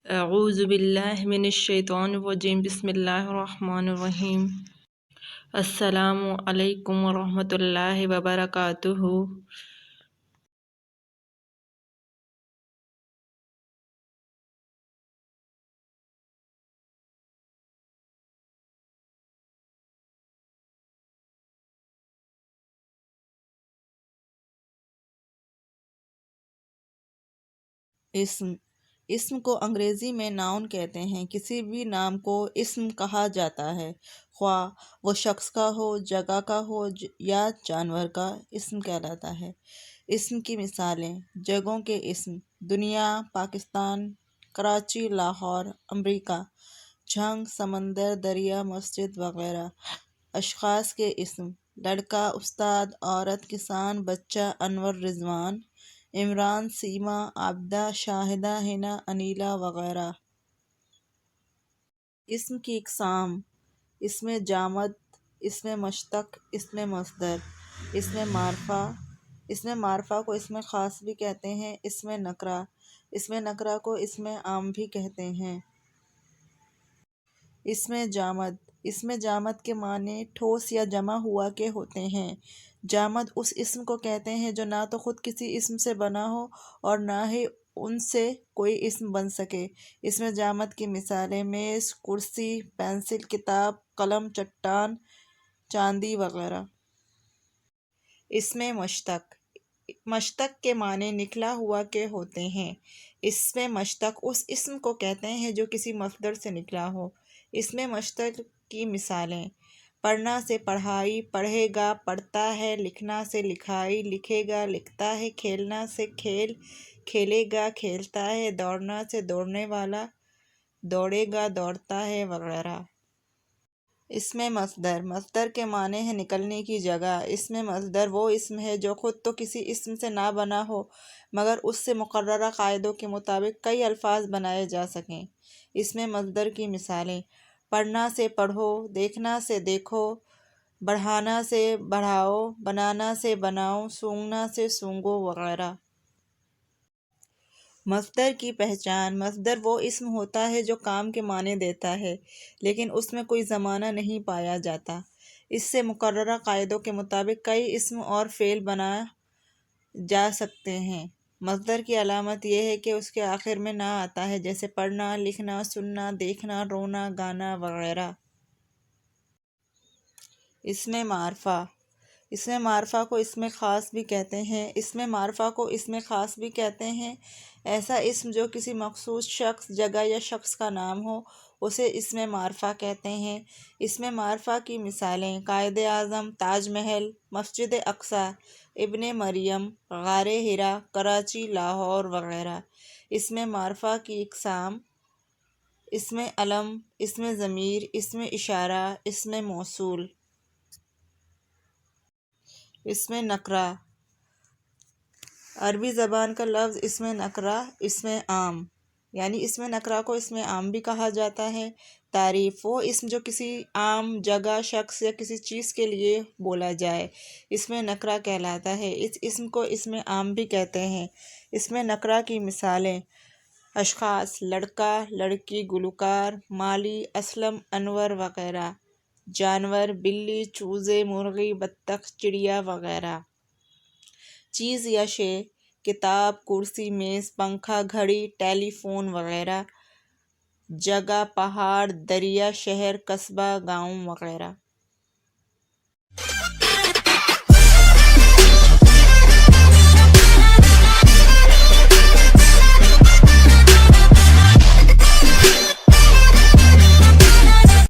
اعوذ باللہ من الشیطان الرجیم بسم اللہ الرحمن الرحیم السلام علیکم ورحمۃ اللہ وبرکاتہ۔ اسم کو انگریزی میں ناؤن کہتے ہیں۔ کسی بھی نام کو اسم کہا جاتا ہے، خواہ وہ شخص کا ہو، جگہ کا ہو یا جانور کا، اسم کہلاتا ہے۔ اسم کی مثالیں: جگہوں کے اسم: دنیا، پاکستان، کراچی، لاہور، امریکہ، جھنگ، سمندر، دریا، مسجد وغیرہ۔ اشخاص کے اسم: لڑکا، استاد، عورت، کسان، بچہ، انور، رضوان، عمران، سیما، عابدہ، شاہدہ، حنا، انیلہ وغیرہ۔ اسم کی اقسام: اسم جامد، اسم مشتق، اسم مصدر، اسم معرفہ۔ اسم معرفہ کو اسم خاص بھی کہتے ہیں۔ اسم نکرہ: اسم نکرہ کو اسم عام بھی کہتے ہیں۔ اسم جامد: اسم جامد کے معنی ٹھوس یا جمع ہوا کے ہوتے ہیں۔ جامد اس اسم کو کہتے ہیں جو نہ تو خود کسی اسم سے بنا ہو اور نہ ہی ان سے کوئی اسم بن سکے۔ اسم جامد کی مثالیں: میز، کرسی، پنسل، کتاب، قلم، چٹان، چاندی وغیرہ۔ اسم مشتق: مشتق کے معنی نکلا ہوا کے ہوتے ہیں۔ اسم مشتق اس اسم کو کہتے ہیں جو کسی مصدر سے نکلا ہو۔ اسم مشتق کی مثالیں: پڑھنا سے پڑھائی، پڑھے گا پڑھتا ہے، لکھنا سے لکھائی، لکھے گا لکھتا ہے، کھیلنا سے کھیل، کھیلے گا کھیلتا ہے، دوڑنا سے دوڑنے والا، دوڑے گا دوڑتا ہے وغیرہ۔ اسم مصدر: مصدر کے معنی ہے نکلنے کی جگہ۔ اسم مصدر وہ اسم ہے جو خود تو کسی اسم سے نہ بنا ہو مگر اس سے مقررہ قاعدوں کے مطابق کئی الفاظ بنائے جا سکیں۔ اسم مصدر کی مثالیں: پڑھنا سے پڑھو، دیکھنا سے دیکھو، بڑھانا سے بڑھاؤ، بنانا سے بناؤ، سونگنا سے سونگو وغیرہ۔ مصدر کی پہچان: مصدر وہ اسم ہوتا ہے جو کام کے معنی دیتا ہے لیکن اس میں کوئی زمانہ نہیں پایا جاتا۔ اس سے مقررہ قاعدوں کے مطابق کئی اسم اور فعل بنا جا سکتے ہیں۔ مصدر کی علامت یہ ہے کہ اس کے آخر میں نہ آتا ہے، جیسے پڑھنا، لکھنا، سننا، دیکھنا، رونا، گانا وغیرہ۔ اسم معرفہ: اسم معرفہ کو اسم خاص بھی کہتے ہیں۔ اسم معرفہ کو اسم خاص بھی کہتے ہیں ایسا اسم جو کسی مخصوص شخص، جگہ یا شخص کا نام ہو، اسے اسم معرفہ کہتے ہیں۔ اسم معرفہ کی مثالیں: قائد اعظم، تاج محل، مسجد اقصی، ابن مریم، غار حرا، کراچی، لاہور وغیرہ۔ اسم معرفہ کی اقسام: اسم علم، اسم ضمیر، اسم اشارہ، اسم موصول۔ اسم نکرہ: عربی زبان کا لفظ اسم نکرہ اسم عام، یعنی اسم نکرہ کو اسم عام بھی کہا جاتا ہے۔ تعریف: وہ اسم جو کسی عام جگہ، شخص یا کسی چیز کے لیے بولا جائے، اسم نکرہ کہلاتا ہے۔ اس اسم کو اسم عام بھی کہتے ہیں۔ اسم نکرہ کی مثالیں: اشخاص: لڑکا، لڑکی، گلوکار، مالی، اسلم، انور وغیرہ۔ جانور: بلی، چوزے، مرغی، بطخ، چڑیا وغیرہ۔ چیز یا شے: کتاب، کرسی، میز، پنکھا، گھڑی، ٹیلی فون وغیرہ۔ جگہ: پہاڑ، دریا، شہر، قصبہ، گاؤں وغیرہ۔